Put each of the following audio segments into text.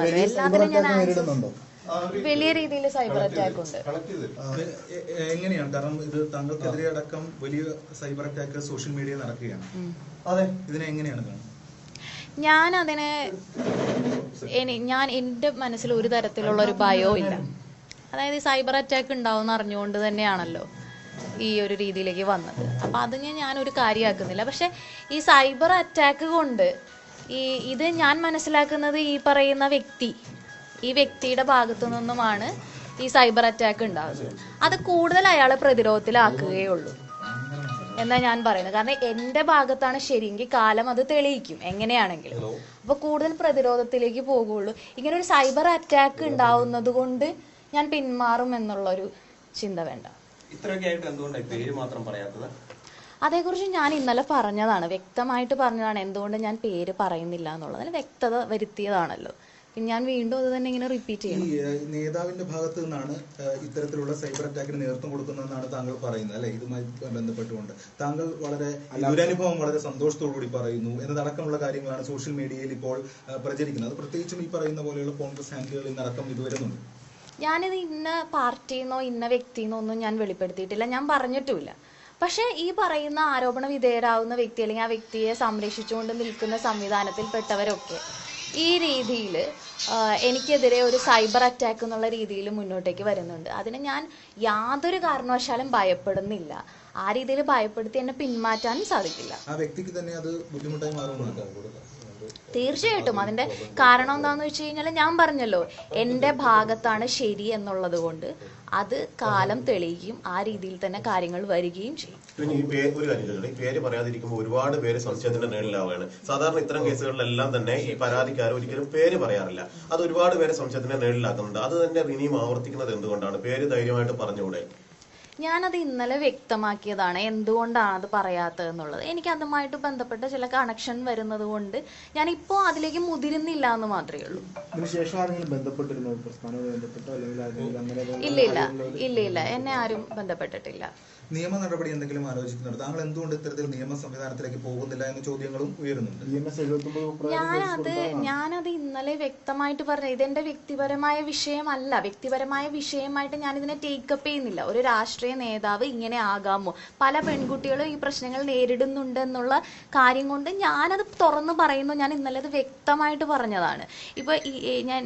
എല്ലാത്തിനും ഞാൻ വലിയ രീതിയിൽ സൈബർ അറ്റാക്ക് ഉണ്ട്. എങ്ങനെയാണ്? കാരണം ഇത് താങ്കൾക്കെതിരെ അടക്കം വലിയ സൈബർ അറ്റാക്ക് സോഷ്യൽ മീഡിയയിൽ നടക്കുകയാണ്. അതെ, ഇതിനെ എങ്ങനെയാണ് കാണുന്നത്? ഞാൻ എൻ്റെ മനസ്സിൽ ഒരു തരത്തിലുള്ള ഒരു ഭയവും ഇല്ല. അതായത് സൈബർ അറ്റാക്ക് ഉണ്ടാവും അറിഞ്ഞുകൊണ്ട് തന്നെയാണല്ലോ ഈ ഒരു രീതിയിലേക്ക് വന്നത്. അപ്പം അത് ഞാനൊരു കാര്യമാക്കുന്നില്ല. പക്ഷെ ഈ സൈബർ അറ്റാക്ക് കൊണ്ട് ഇത് ഞാൻ മനസ്സിലാക്കുന്നത് ഈ പറയുന്ന ഈ വ്യക്തിയുടെ ഭാഗത്തു നിന്നുമാണ് ഈ സൈബർ അറ്റാക്ക് ഉണ്ടാകുന്നത്. അത് കൂടുതൽ അയാളെ പ്രതിരോധത്തിലാക്കുകയുള്ളൂ എന്നാ ഞാൻ പറയുന്നത്. കാരണം എൻ്റെ ഭാഗത്താണ് ശരിയെങ്കിൽ കാലം അത് തെളിയിക്കും എങ്ങനെയാണെങ്കിലും. അപ്പോൾ കൂടുതൽ പ്രതിരോധത്തിലേക്ക് പോകുള്ളൂ. ഇങ്ങനെ ഒരു സൈബർ അറ്റാക്ക് ഉണ്ടാവുന്നത് കൊണ്ട് ഞാൻ പിന്മാറും എന്നുള്ളൊരു ചിന്ത വേണ്ട. അതേക്കുറിച്ച് ഞാൻ ഇന്നലെ പറഞ്ഞതാണ്, വ്യക്തമായിട്ട് പറഞ്ഞതാണ് എന്തുകൊണ്ട് ഞാൻ പേര് പറയുന്നില്ല എന്നുള്ളത്. അതിന് വ്യക്തത വരുത്തിയതാണല്ലോ. ഞാൻ വീണ്ടും അത് തന്നെ ഇങ്ങനെ റിപ്പീറ്റ് ചെയ്യണം. ഈ നേതാവിന്റെ ഭാഗത്ത് നിന്നാണ് ഇത്തരത്തിലുള്ള സൈബർ അറ്റാക്കിന് നേതൃത്വം കൊടുക്കുന്നതെന്നാണ് താങ്കൾ പറയുന്നത് അല്ലെ? ഇതുമായി ബന്ധപ്പെട്ടുകൊണ്ട് താങ്കൾ വളരെ ദുരനുഭവം വളരെ സന്തോഷത്തോടുകൂടി പറയുന്നു എന്നതടക്കമുള്ള കാര്യങ്ങളാണ് സോഷ്യൽ മീഡിയയിൽ ഇപ്പോൾ പ്രചരിക്കുന്നത്. പ്രത്യേകിച്ചും ഈ പറയുന്ന പോലെയുള്ള കോൺഗ്രസ് ഹാൻഡിലുകളിൽ നിന്നടക്കം ഇത് വരുന്നുണ്ട്. ഞാനിത് ഇന്ന പാർട്ടിന്നോ ഇന്ന വ്യക്തിന്നോ ഒന്നും ഞാൻ വെളിപ്പെടുത്തിയിട്ടില്ല, ഞാൻ പറഞ്ഞിട്ടുമില്ല. പക്ഷേ ഈ പറയുന്ന ആരോപണ വിധേയരാകുന്ന വ്യക്തി അല്ലെങ്കിൽ ആ വ്യക്തിയെ സംരക്ഷിച്ചുകൊണ്ട് നിൽക്കുന്ന സംവിധാനത്തിൽപ്പെട്ടവരൊക്കെ ഈ രീതിയിൽ എനിക്കെതിരെ ഒരു സൈബർ അറ്റാക്ക് എന്നുള്ള രീതിയിൽ മുന്നോട്ടേക്ക് വരുന്നുണ്ട്. അതിന് ഞാൻ യാതൊരു കാരണവശാലും ഭയപ്പെടുന്നില്ല. ആ രീതിയിൽ ഭയപ്പെടുത്തി എന്നെ പിന്മാറ്റാനും സാധിക്കില്ല. ആ വ്യക്തിക്ക് തന്നെ അത് ബുദ്ധിമുട്ടായി മാറുന്നുണ്ട്. തീർച്ചയായിട്ടും അതിന്റെ കാരണം എന്താണെന്ന് വെച്ച് കഴിഞ്ഞാൽ ഞാൻ പറഞ്ഞല്ലോ, എൻ്റെ ഭാഗത്താണ് ശരി എന്നുള്ളത് കൊണ്ട് അത് കാലം തെളിയിക്കും. ആ രീതിയിൽ തന്നെ കാര്യങ്ങൾ വരികയും ചെയ്യും. ഒരു കാര്യം, ഈ പേര് പറയാതിരിക്കുമ്പോൾ ഒരുപാട് പേര് സംശയത്തിന്റെ നേരിലാവുകയാണ്. സാധാരണ ഇത്തരം കേസുകളിലെല്ലാം തന്നെ ഈ പരാതിക്കാർ ഒരിക്കലും പേര് പറയാറില്ല. അത് ഒരുപാട് പേരെ സംശയത്തിന്റെ നേരിലാക്കുന്നുണ്ട്. അത് തന്നെ ഇനിയും ആവർത്തിക്കുന്നത് എന്തുകൊണ്ടാണ്? പേര് ധൈര്യമായിട്ട് പറഞ്ഞുകൂടെ? ഞാനത് ഇന്നലെ വ്യക്തമാക്കിയതാണ് എന്തുകൊണ്ടാണ് അത് പറയാത്തത് എന്നുള്ളത്. എനിക്ക് അതുമായിട്ട് ബന്ധപ്പെട്ട ചില കണക്ഷൻ വരുന്നത് കൊണ്ട് ഞാൻ ഇപ്പോൾ അതിലേക്ക് മുതിരുന്നില്ല എന്ന് മാത്രമേ ഉള്ളൂ. ഇല്ല, എന്നെ ആരും ബന്ധപ്പെട്ടിട്ടില്ല. നിയമ നടപടി എന്തെങ്കിലും ആലോചിക്കുന്നുണ്ട്? താങ്കൾ എന്തുകൊണ്ട് ഇത്തരത്തിൽ നിയമ സംവിധാനത്തിലേക്ക് പോകുന്നില്ല എന്ന ചോദ്യങ്ങളും ഉയരുന്നുണ്ട്. ഞാനത് ഇന്നലെ വ്യക്തമായിട്ട് പറഞ്ഞു. ഇതെന്റെ വ്യക്തിപരമായ വിഷയമല്ല. വ്യക്തിപരമായ വിഷയമായിട്ട് ഞാനിതിനെ ടേക്കപ്പ് ചെയ്യുന്നില്ല. ഒരു രാഷ്ട്രീയ നേതാവ് ഇങ്ങനെ ആകാമോ? പല പെൺകുട്ടികളും ഈ പ്രശ്നങ്ങൾ നേരിടുന്നുണ്ട് എന്നുള്ള കാര്യം കൊണ്ട് ഞാനത് തുറന്നു പറയുന്നു. ഞാൻ ഇന്നലെ അത് വ്യക്തമായിട്ട് പറഞ്ഞതാണ്. ഇപ്പൊ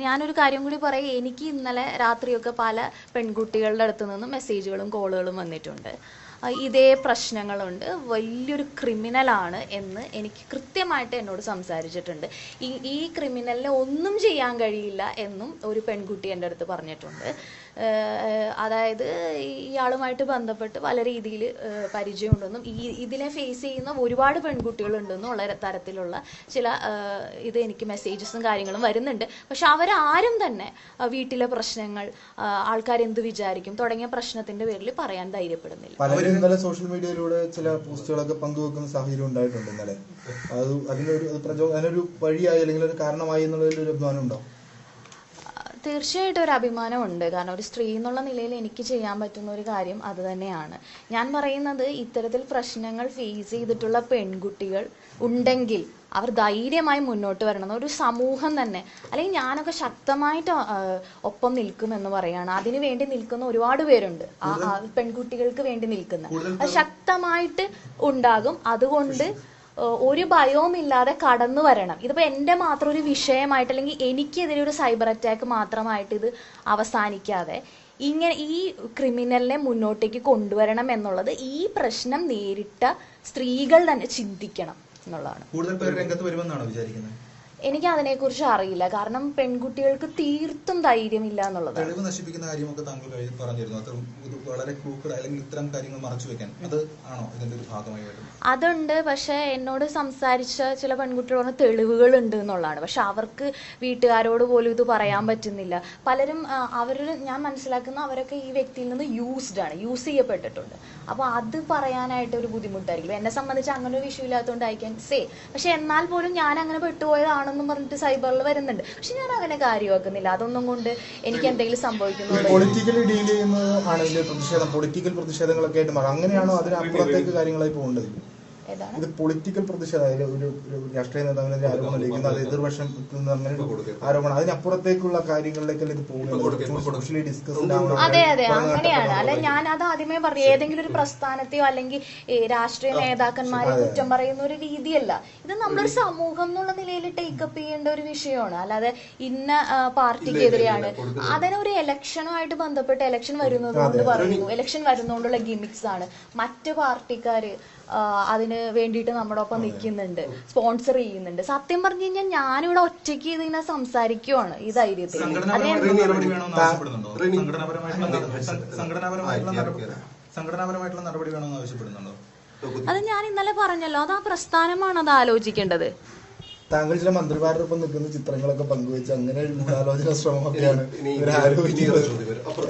ഞാനൊരു കാര്യം കൂടി പറയാം. എനിക്ക് ഇന്നലെ രാത്രിയൊക്കെ പല പെൺകുട്ടികളുടെ അടുത്ത് നിന്ന് മെസ്സേജുകളും കോളുകളും വന്നിട്ടുണ്ട്. ഇതേ പ്രശ്നങ്ങളുണ്ട്, വലിയൊരു ക്രിമിനലാണ് എന്ന് എനിക്ക് കൃത്യമായിട്ട് എന്നോട് സംസാരിച്ചിട്ടുണ്ട്. ഈ ക്രിമിനലിനെ ഒന്നും ചെയ്യാൻ കഴിയില്ല എന്നും ഒരു പെൺകുട്ടി എൻ്റെ അടുത്ത് പറഞ്ഞിട്ടുണ്ട്. അതായത് ഇയാളുമായിട്ട് ബന്ധപ്പെട്ട് പല രീതിയിൽ പരിചയമുണ്ടെന്നും ഇതിനെ ഫേസ് ചെയ്യുന്ന ഒരുപാട് പെൺകുട്ടികളുണ്ടെന്നും ഉള്ള തരത്തിലുള്ള ചില ഇത് എനിക്ക് മെസ്സേജസും കാര്യങ്ങളും വരുന്നുണ്ട്. പക്ഷെ അവരാരും തന്നെ വീട്ടിലെ പ്രശ്നങ്ങൾ, ആൾക്കാരെന്ത് വിചാരിക്കും തുടങ്ങിയ പ്രശ്നത്തിന്റെ പേരിൽ പറയാൻ ധൈര്യപ്പെടുന്നില്ല. ഇന്നലെ സോഷ്യൽ മീഡിയയിലൂടെ ചില പോസ്റ്റുകളൊക്കെ പങ്കുവെക്കുന്ന സാഹചര്യം ഉണ്ടായിട്ടുണ്ട് ഇന്നലെ. അതിനൊരു വഴിയായി അല്ലെങ്കിൽ ഒരു കാരണമായി എന്നുള്ളതിൽ ഒരു അഭിമാനം ഉണ്ടോ? തീർച്ചയായിട്ടും ഒരു അഭിമാനമുണ്ട്. കാരണം ഒരു സ്ത്രീ എന്നുള്ള നിലയിൽ എനിക്ക് ചെയ്യാൻ പറ്റുന്ന ഒരു കാര്യം അത് തന്നെയാണ്. ഞാൻ പറയുന്നത് ഇത്തരത്തിൽ പ്രശ്നങ്ങൾ ഫേസ് ചെയ്തിട്ടുള്ള പെൺകുട്ടികൾ ഉണ്ടെങ്കിൽ അവർ ധൈര്യമായി മുന്നോട്ട് വരണം. ഒരു സമൂഹം തന്നെ, അല്ലെങ്കിൽ ഞാനൊക്കെ ശക്തമായിട്ട് ഒപ്പം നിൽക്കുമെന്ന് പറയാണ്. അതിനു വേണ്ടി നിൽക്കുന്ന ഒരുപാട് പേരുണ്ട്, പെൺകുട്ടികൾക്ക് വേണ്ടി നിൽക്കുന്ന. അത് ശക്തമായിട്ട് ഉണ്ടാകും. അതുകൊണ്ട് ഒരു ഭയവുമില്ലാതെ കടന്നു വരണം. ഇതിപ്പോൾ എൻ്റെ മാത്രം ഒരു വിഷയമായിട്ട് അല്ലെങ്കിൽ എനിക്കെതിരെ ഒരു സൈബർ അറ്റാക്ക് മാത്രമായിട്ട് ഇത് അവസാനിക്കാതെ ഇങ്ങനെ ഈ ക്രിമിനലിനെ മുന്നോട്ടേക്ക് കൊണ്ടുവരണം എന്നുള്ളത് ഈ പ്രശ്നം നേരിട്ട സ്ത്രീകൾ തന്നെ ചിന്തിക്കണം എന്നുള്ളതാണ്. കൂടുതൽ പേർ രംഗത്ത് വരുമെന്നാണോ വിചാരിക്കുന്നത്? എനിക്ക് അതിനെക്കുറിച്ച് അറിയില്ല. കാരണം പെൺകുട്ടികൾക്ക് തീർത്തും ധൈര്യമില്ല എന്നുള്ളത്. തെളിവ് നശിപ്പിക്കുന്ന കാര്യമൊക്കെ താങ്കൾ പറഞ്ഞിരുന്നു. അത് വളരെ ക്രൂക്കഡ് അല്ലെങ്കിൽ ഇത്തരം കാര്യങ്ങൾ മറച്ചു വെക്കാൻ, അത് ആണോ ഇതിന്റെ ഒരു ഭാഗമായി വരുന്നത്? അതുണ്ട്. പക്ഷെ എന്നോട് സംസാരിച്ച ചില പെൺകുട്ടികൾ പറഞ്ഞ തെളിവുകൾ ഉണ്ട് എന്നുള്ളതാണ്. പക്ഷെ അവർക്ക് വീട്ടുകാരോട് പോലും ഇത് പറയാൻ പറ്റുന്നില്ല. പലരും ഞാൻ മനസ്സിലാക്കുന്ന അവരൊക്കെ ഈ വ്യക്തിയിൽ നിന്ന് യൂസ് ചെയ്യപ്പെട്ടിട്ടുണ്ട്. അപ്പോൾ അത് പറയാനായിട്ട് ഒരു ബുദ്ധിമുട്ടായിരിക്കും. എന്നെ സംബന്ധിച്ച് അങ്ങനെ ഒരു വിഷയം ഇല്ലാത്തതുകൊണ്ട് ഐ ക്യാൻ സേ. പക്ഷെ എന്നാൽ പോലും ഞാൻ അങ്ങനെ പെട്ടുപോയതാണെന്നും പറഞ്ഞിട്ട് സൈബറിൽ വരുന്നുണ്ട്. പക്ഷെ ഞാൻ അങ്ങനെ കാര്യമാക്കുന്നില്ല. അതൊന്നും കൊണ്ട് എനിക്ക് എന്തെങ്കിലും സംഭവിക്കുന്നു. പൊളിറ്റിക്കലി ഡീൽ ചെയ്യുന്നത് ആണെങ്കിൽ പൊളിറ്റിക്കൽ പ്രതിഷേധങ്ങളൊക്കെ ആയിട്ട് മാറും. അങ്ങനെയാണോ അതിനപ്പുറത്തേക്ക് കാര്യങ്ങളായി പോകേണ്ടത്? ഏതാണ് ഇത് പൊളിറ്റിക്കൽ പ്രതിഷേധം, അതായത് ഒരു രാഷ്ട്രീയ നേതാവിനെതിരെ ആരോപണം ഉന്നയിക്കുന്നത്, അത് എതിർവശം അങ്ങനെ ആരോപണം, അതിനപ്പുറത്തേക്കുള്ള കാര്യങ്ങളിലേക്കല്ല ഇത് പോകുന്നത്, സോഷ്യലി ഡിസ്കസ്ഡ് ആവുന്ന. അതെ അങ്ങനെയാണ്. അല്ല, ഞാൻ അത് ആദ്യമേ പറഞ്ഞു, ഏതെങ്കിലും ഒരു പ്രസ്ഥാനത്തെയോ അല്ലെങ്കിൽ രാഷ്ട്രീയ നേതാക്കന്മാരെ കുറ്റം പറയുന്ന ഒരു രീതിയല്ല ഇത്. നമ്മളൊരു സമൂഹം എന്നുള്ള നിലയിൽ ടേക്കപ്പ് ചെയ്യേണ്ട ഒരു വിഷയമാണ്. അല്ലാതെ ഇന്ന പാർട്ടിക്കെതിരെയാണ്. അതിനൊരു ഇലക്ഷനുമായിട്ട് ബന്ധപ്പെട്ട് ഇലക്ഷൻ വരുന്നത് കൊണ്ട് പറയുന്നു, ഇലക്ഷൻ വരുന്നതുകൊണ്ടുള്ള ഗിമിക്സ് ആണ്. മറ്റ് പാർട്ടിക്കാര് അതിന് വേണ്ടിയിട്ട് നമ്മുടെ ഒപ്പം നിൽക്കുന്നുണ്ട്, സ്പോൺസർ ചെയ്യുന്നുണ്ട്. സത്യം പറഞ്ഞു കഴിഞ്ഞാൽ ഞാനിവിടെ ഒറ്റയ്ക്ക് ഇതിങ്ങനെ സംസാരിക്കുവാണ് ഈ ധൈര്യത്തിൽ. സംഘടനാപരമായിട്ടുള്ള നടപടി വേണമെന്ന് ആവശ്യപ്പെടുന്നുണ്ടോ? അത് ഞാൻ ഇന്നലെ പറഞ്ഞല്ലോ, അത് ആ പ്രസ്ഥാനമാണ് അത് ആലോചിക്കേണ്ടത്. താങ്കൾ ചില മന്ത്രിമാരോടൊപ്പം നിൽക്കുന്ന ചിത്രങ്ങളൊക്കെ പങ്കുവെച്ച് അങ്ങനെ ഒരു ഗൂഢാലോചന ശ്രമമൊക്കെയാണ്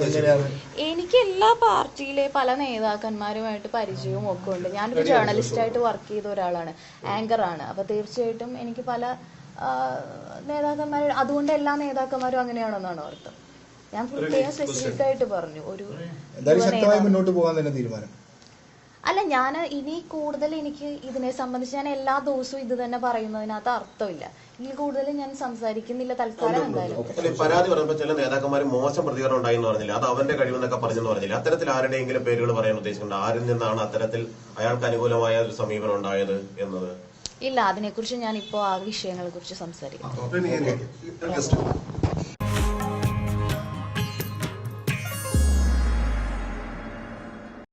എങ്ങനെയാണ്? എനിക്ക് എല്ലാ പാർട്ടിയിലെ പല നേതാക്കന്മാരുമായിട്ട് പരിചയവും ഒക്കെ ഉണ്ട്. ഞാനൊരു ജേർണലിസ്റ്റായിട്ട് വർക്ക് ചെയ്ത ഒരാളാണ്, ആങ്കറാണ്. അപ്പൊ തീർച്ചയായിട്ടും എനിക്ക് പല നേതാക്കന്മാർ, അതുകൊണ്ട് എല്ലാ നേതാക്കന്മാരും അങ്ങനെയാണെന്നാണ് അർത്ഥം. ഞാൻ പ്രത്യേകം സ്പെസിഫിക് ആയിട്ട് പറഞ്ഞു. ഒരു എന്തായാലും ശക്തമായി മുന്നോട്ട് പോകാൻ തന്നെ തീരുമാനം. അല്ല, ഞാൻ ഇനി കൂടുതൽ എനിക്ക് ഇതിനെ സംബന്ധിച്ച് ഞാൻ എല്ലാ ദിവസവും ഇത് തന്നെ പറയുന്നതിനകത്ത് അർത്ഥമില്ല. ഇതിൽ കൂടുതൽ ഞാൻ സംസാരിക്കുന്നില്ല തൽക്കാലം. എന്തായാലും പരാതി പറഞ്ഞപ്പോൾ ചില നേതാക്കന്മാർ മോശം പ്രതികരണം ഉണ്ടായെന്ന് പറഞ്ഞില്ല, അത് അവന്റെ കഴിവെന്നൊക്കെ പറഞ്ഞെന്ന് പറഞ്ഞില്ല. അത്തരത്തിൽ ആരുടെയെങ്കിലും പേരുകൾ പറയാൻ ഉദ്ദേശിക്കുന്നുണ്ട്? ആരിൽ നിന്നാണ് അത്തരത്തിൽ അയാൾക്ക് അനുകൂലമായ ഒരു സമീപനം ഉണ്ടായത് എന്നത്? ഇല്ല, അതിനെക്കുറിച്ച് ഞാൻ ഇപ്പോൾ ആ വിഷയങ്ങളെ കുറിച്ച് സംസാരിക്കും.